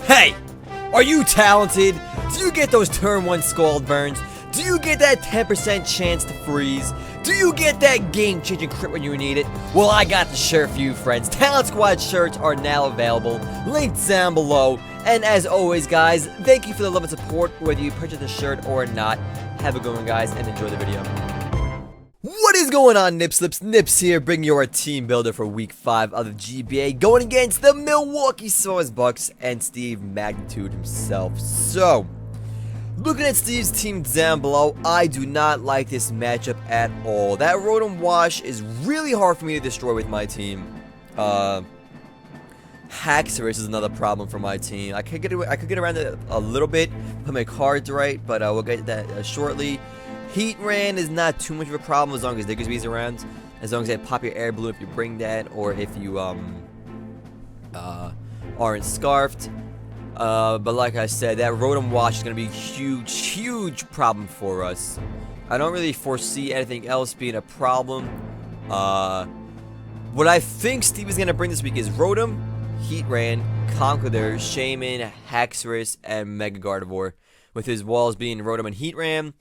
Hey! Are you talented? Do you get those turn 1 scald burns? Do you get that 10% chance to freeze? Do you get that game-changing crit when you need it? Well, I got the shirt for you, friends. Talent Squad shirts are now available. Linked down below. And as always, guys, thank you for the love and support, whether you purchase the shirt or not. Have a good one, guys, and enjoy the video. What is going on, Nip Slips? Nips here, bringing you our team builder for week 5 of the GBA, going against the Milwaukee Source Bucks and Steve Magnitude himself. So, looking at Steve's team down below, I do not like this matchup at all. That Rotom Wash is really hard for me to destroy with my team. Haxorus is another problem for my team. I could get around it a little bit, put my cards right, but we'll get that shortly. Heatran is not too much of a problem as long as Diggersby's around. As long as they pop your air balloon if you bring that, or if you aren't scarfed. But like I said, that Rotom Wash is going to be a huge problem for us. I don't really foresee anything else being a problem. What I think Steve is going to bring this week is Rotom, Heatran, Conqueror, Shaman, Haxorus, and Mega Gardevoir. With his walls being Rotom and Heatran,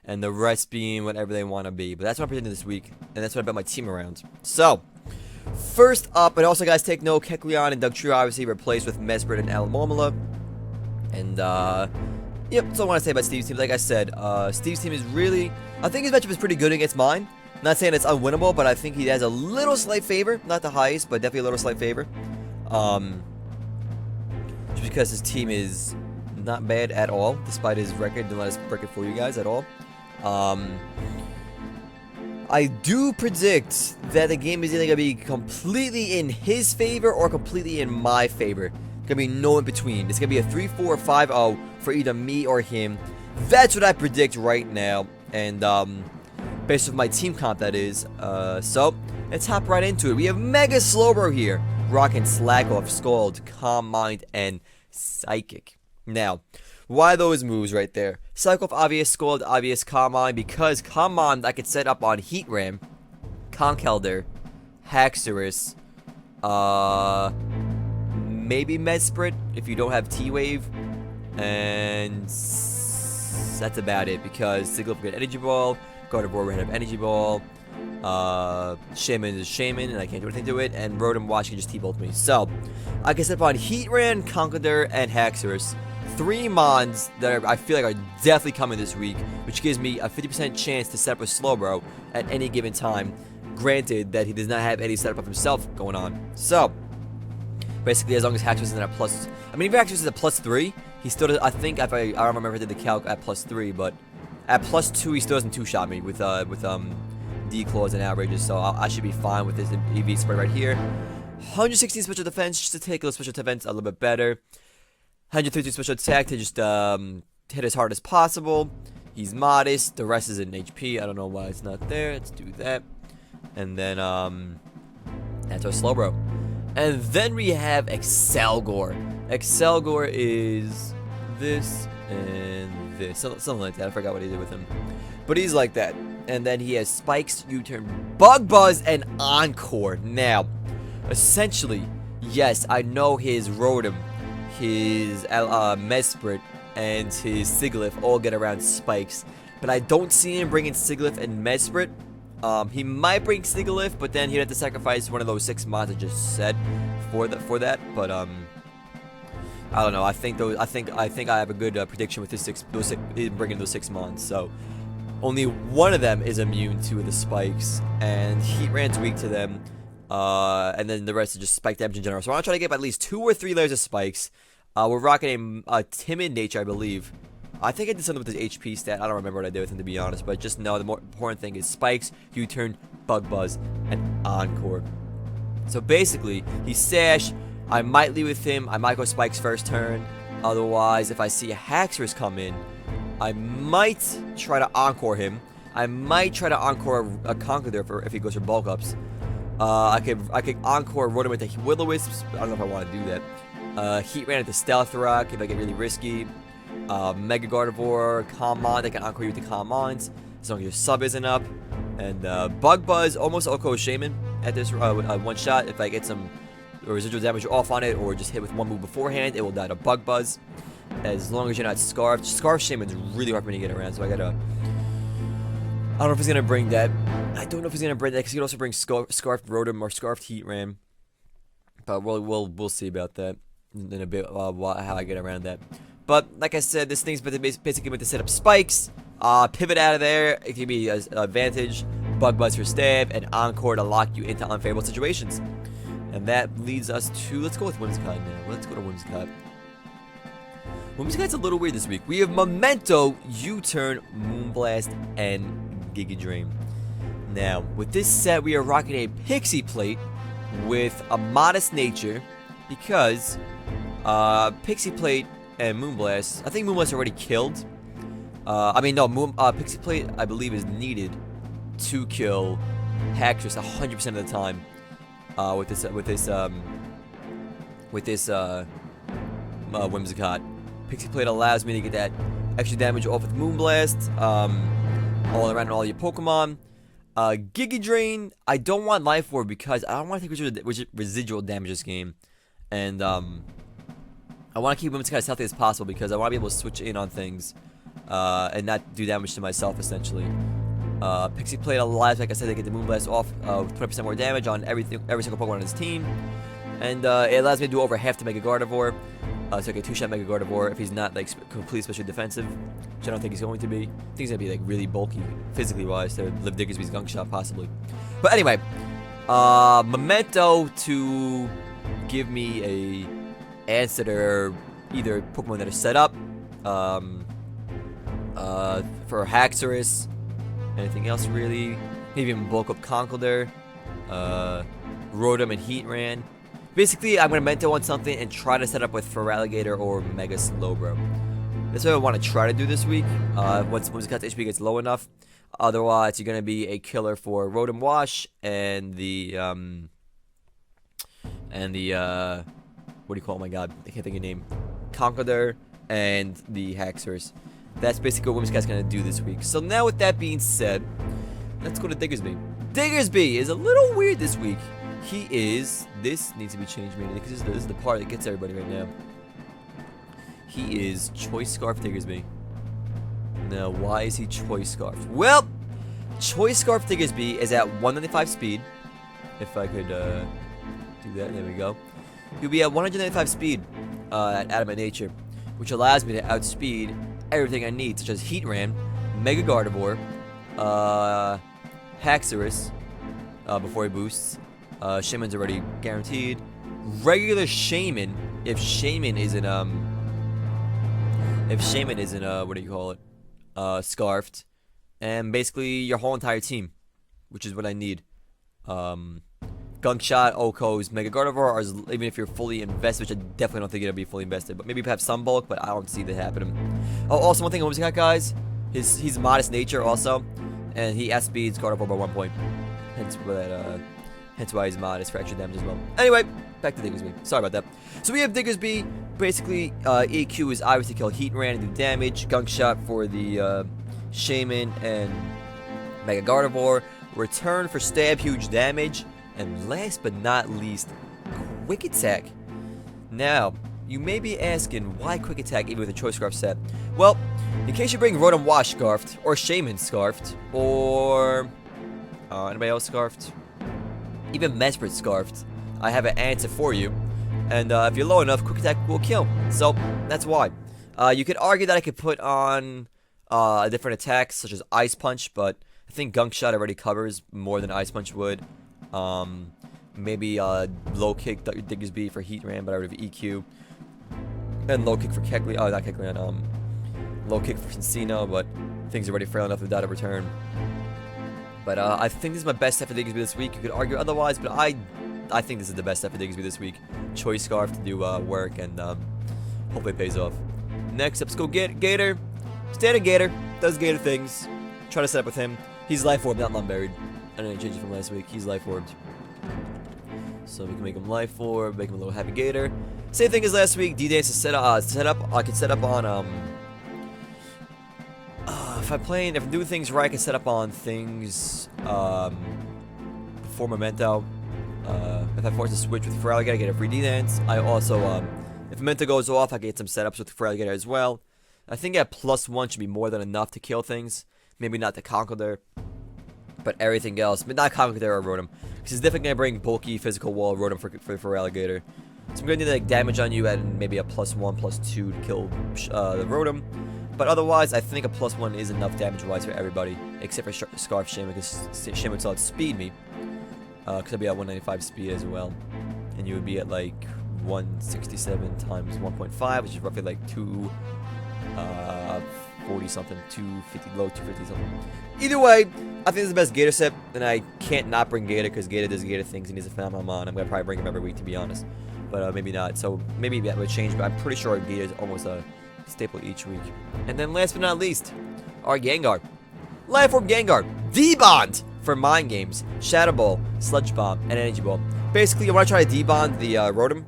and the rest being whatever they want to be. But that's what I'm predicting this week, and that's what I bet my team around. So, first up, and also guys, take note, Kecleon and Dugtrio obviously replaced with Mesprit and Alomomola. And, yep, that's all I want to say about Steve's team. Like I said, Steve's team is really, I think his matchup is pretty good against mine. Not saying it's unwinnable, but I think he has a little slight favor. Not the highest, but definitely a little slight favor. Just because his team is not bad at all, despite his record. Don't let us break it for you guys at all. I do predict that the game is either going to be completely in his favor or completely in my favor. There's going to be no in between. It's going to be a 3-4 or 5-0 for either me or him. That's what I predict right now. And, based on my team comp, that is. So, let's hop right into it. We have Mega Slowbro here. Rocking Slack Off, Scald, Calm Mind, and Psychic. Now, why those moves right there? Psych Off, obvious. Scald, obvious. Calm Mind, because Calm Mind I could set up on Heatran, Conkeldurr, Haxorus, maybe Mesprit if you don't have T-Wave, and that's about it, because Sigilyph will get Energy Ball, Gardevoir will have Energy Ball, Shaman is Shaman, and I can't do anything to it, and Rotom Wash can just T-Bolt me. So, I can set up on Heatran, Conkeldurr, and Haxorus. 3 Mons that I feel like are definitely coming this week, which gives me a 50% chance to set up with Slowbro at any given time. Granted that he does not have any setup of himself going on. So, basically, as long as Haxorus isn't at plus, I mean, if Haxorus is at +3, he still does, I think, if I don't remember if I did the calc at +3, but at +2, he still doesn't 2-shot me with D-Claws and Outrages, so I should be fine with this EV spread right here. 116 special defense, just to take a special defense a little bit better. 132 special attack to just hit as hard as possible. He's modest. The rest is in HP. I don't know why it's not there. Let's do that. And then that's our Slowbro. And then we have Excelgor. Excelgor is this and this. Something like that. I forgot what he did with him. But he's like that. And then he has Spikes, U-Turn, Bug Buzz, and Encore. Now, essentially, yes, I know his Rotom, his Mesprit, and his Sigilyph all get around Spikes, but I don't see him bringing Sigilyph and Mesprit. He might bring Sigilyph, but then he'd have to sacrifice one of those 6 Mons I just said for that. But I don't know. I think I have a good prediction with bringing those 6 Mons. So only one of them is immune to the Spikes, and Heatran's weak to them. And then the rest is just spike damage in general. So I want to try to get at least 2 or 3 layers of spikes. We're rocking a timid nature, I believe. I think I did something with his HP stat. I don't remember what I did with him, to be honest. But just know the more important thing is spikes, U-turn, Bug Buzz, and Encore. So basically, he's Sash. I might lead with him. I might go spikes first turn. Otherwise, if I see a Haxorus come in, I might try to Encore him. I might try to Encore a Conkeldurr if he goes for bulk ups. I could Encore Rotom into Will-O-Wisps. I don't know if I want to do that. Heatran into Stealth Rock if I get really risky. Mega Gardevoir, Calm Mind. I can Encore you with the Calm Minds as long as your sub isn't up. And Bug Buzz, almost Oko Shaman at this one shot if I get some or residual damage off on it, or just hit with one move beforehand, it will die to Bug Buzz. As long as you're not Scarfed. Scarf Shaman's really hard for me to get around, so I don't know if he's gonna bring that. I don't know if he's gonna bring that, because he could also bring Scarfed Rotom or Scarfed Heat Ram. But we'll see about that in a bit, how I get around that. But like I said, this thing's basically meant to set up spikes, pivot out of there. It can be an advantage, Bug Buzz for stab, and Encore to lock you into unfavorable situations. And that leads us to, let's go with Whimsicott now. Let's go to Whimsicott. Whimsicott's a little weird this week. We have Memento, U-Turn, Moonblast, and Giga Drain. Now, with this set, we are rocking a Pixie Plate with a modest nature, because Pixie Plate and Moonblast, I think Moonblast already killed. Pixie Plate, I believe, is needed to kill Haxorus 100% of the time with this Whimsicott. Pixie Plate allows me to get that extra damage off with Moonblast, all around all your Pokemon. Giga Drain, I don't want Life Orb because I don't want to take residual damage this game. And I want to keep Whimsicott as healthy as possible because I want to be able to switch in on things and not do damage to myself, essentially. Pixie Plate allows, like I said, to get the Moonblast off with 20% more damage on every single Pokemon on his team. And it allows me to do over half the Mega Gardevoir. So I get 2-shot Mega Gardevoir if he's not like completely specially defensive, which I don't think he's going to be. I think he's gonna be like really bulky physically wise to live Diggersby's Gunk Shot possibly. But anyway, Memento to give me a answer to either Pokemon that are set up for Haxorus, anything else really, maybe even bulk up Conkeldurr, Rotom and Heatran. Basically, I'm going to Memento on something and try to set up with Feraligatr or Mega Slowbro. That's what I want to try to do this week, once Whimsicott's HP gets low enough. Otherwise, you're going to be a killer for Rotom Wash and the, what do you call it? Oh my god, I can't think of your name. Conkeldurr and the Haxorus. That's basically what Whimsicott's going to do this week. So now with that being said, let's go to Diggersby. Diggersby is a little weird this week. This needs to be changed maybe, because this is the part that gets everybody right now. He is Choice Scarf Diggersby. Now, why is he Choice Scarf? Well, Choice Scarf Diggersby is at 195 speed. If I could do that, there we go. He'll be at 195 speed at Adamant Nature, which allows me to outspeed everything I need, such as Heatran, Mega Gardevoir, Haxorus, before he boosts. Shaman's already guaranteed. Regular Shaman, if Shaman isn't what do you call it? Scarfed, and basically your whole entire team, which is what I need. Gunk Shot, Oko's, Mega Gardevoir, even if you're fully invested, which I definitely don't think it'll be fully invested, but maybe perhaps some bulk, but I don't see that happening. Oh, also one thing on Whimsicott, guys, he's modest nature also, and he outspeeds Gardevoir by 1 point. Hence why he's modest for extra damage as well. Anyway, back to Diggersby. Sorry about that. So we have Diggersby. Basically, EQ is obviously kill Heatran and do damage. Gunk Shot for the Shaman and Mega Gardevoir. Return for stab, huge damage. And last but not least, Quick Attack. Now, you may be asking, why Quick Attack even with a Choice Scarf set? Well, in case you bring Rotom Wash Scarfed, or Shaman Scarfed, or anybody else Scarfed? Even Mesprit Scarfed, I have an answer for you. And if you're low enough, Quick Attack will kill. So, that's why. You could argue that I could put on different attacks, such as Ice Punch, but I think Gunk Shot already covers more than Ice Punch would. Maybe Low Kick Diggersby for Heatran, but I would have EQ. And Low Kick for Kecleon, not Kecleon, Low Kick for Cincino, but things are already frail enough without a return. But I think this is my best set for Diggersby this week. You could argue otherwise, but I think this is the best set for Diggersby this week. Choice Scarf to do work, and hopefully it pays off. Next up, let's go Gator. Standard Gator. Does Gator things. Try to set up with him. He's Life Orb, not Lumburied. I didn't change it from last week. He's Life Orbed. So we can make him Life Orb, make him a little Happy Gator. Same thing as last week. D-Dance is set up. I can set up on if I'm doing things right, I can set up on things before Memento. If I force a switch with Feraligatr, I get a free D-Dance. I also, if Menta goes off, I get some setups with Feraligatr as well. I think at +1 should be more than enough to kill things. Maybe not the Conkeldurr, but everything else. But not Conkeldurr or Rotom. Because he's definitely going to bring bulky physical wall Rotom for Feraligatr. So I'm going to need like damage on you and maybe a +1, +2 to kill the Rotom. But otherwise, I think a +1 is enough damage-wise for everybody. Except for Scarf Shaman, because Shaman will outspeed me. Because I'll be at 195 speed as well. And you would be at like 167 times 1.5, which is roughly like 240 something, 250, low 250 something. Either way, I think this is the best Gator set, and I can't not bring Gator because Gator does Gator things and he's a phenomenon. I'm going to probably bring him every week, to be honest. But maybe not. So maybe that would change, but I'm pretty sure Gator is almost a staple each week. And then last but not least, our Gengar. Life Orb Gengar. D-Bond for Mind Games, Shadow Ball, Sludge Bomb, and Energy Ball. Basically, I want to try to D-Bond the Rotom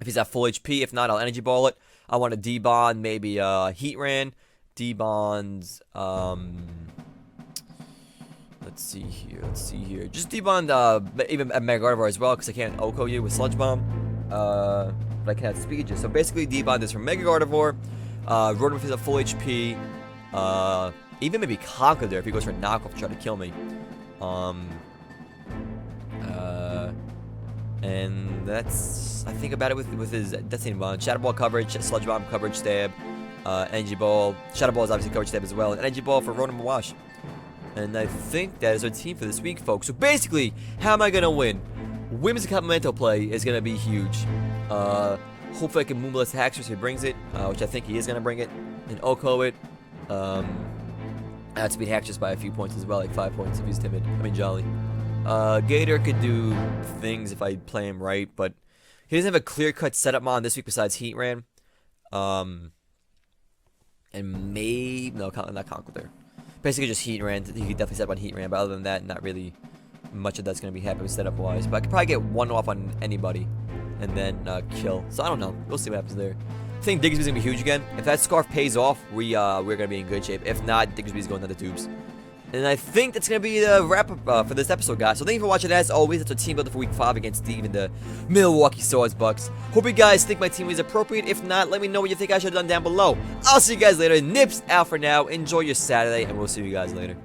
if he's at full HP. If not, I'll Energy Ball it. I want to D-Bond maybe Heatran, D-Bonds, let's see here. Just D-Bond even a Mega Gardevoir as well, because I can't OHKO you with Sludge Bomb. But I can't Speed you. So basically, D-Bond is from Mega Gardevoir. Rotom if he's at full HP. Even maybe Conkeldurr if he goes for knockoff to try to kill me. And that's, I think about it with his Destiny Bond. Shadow Ball coverage, Sludge Bomb coverage, Stab, Energy Ball. Shadow Ball is obviously coverage, Stab as well. And Energy Ball for Rotom and Wash. And I think that is our team for this week, folks. So basically, how am I going to win? Women's Complemento play is going to be huge. Hopefully I can Moonblast Haxorus if he brings it, which I think he is going to bring it. And OHKO it. Outspeed Haxorus by a few points as well, like 5 points if he's timid. I mean, jolly. Gator could do things if I play him right, but he doesn't have a clear-cut setup mon this week besides Heatran. And maybe... No, not Conkeldurr. Basically just Heatran. He could definitely set up on Heatran, but other than that, not really much of that's going to be happening setup-wise. But I could probably get one off on anybody and then kill. So I don't know. We'll see what happens there. I think Diggersby's going to be huge again. If that Scarf pays off, we're going to be in good shape. If not, Diggersby's going down the tubes. And I think that's going to be the wrap-up for this episode, guys. So thank you for watching. As always, that's our team builder for Week 5 against Steve and the Milwaukee Swords Bucks. Hope you guys think my team was appropriate. If not, let me know what you think I should have done down below. I'll see you guys later. Nips out for now. Enjoy your Saturday, and we'll see you guys later.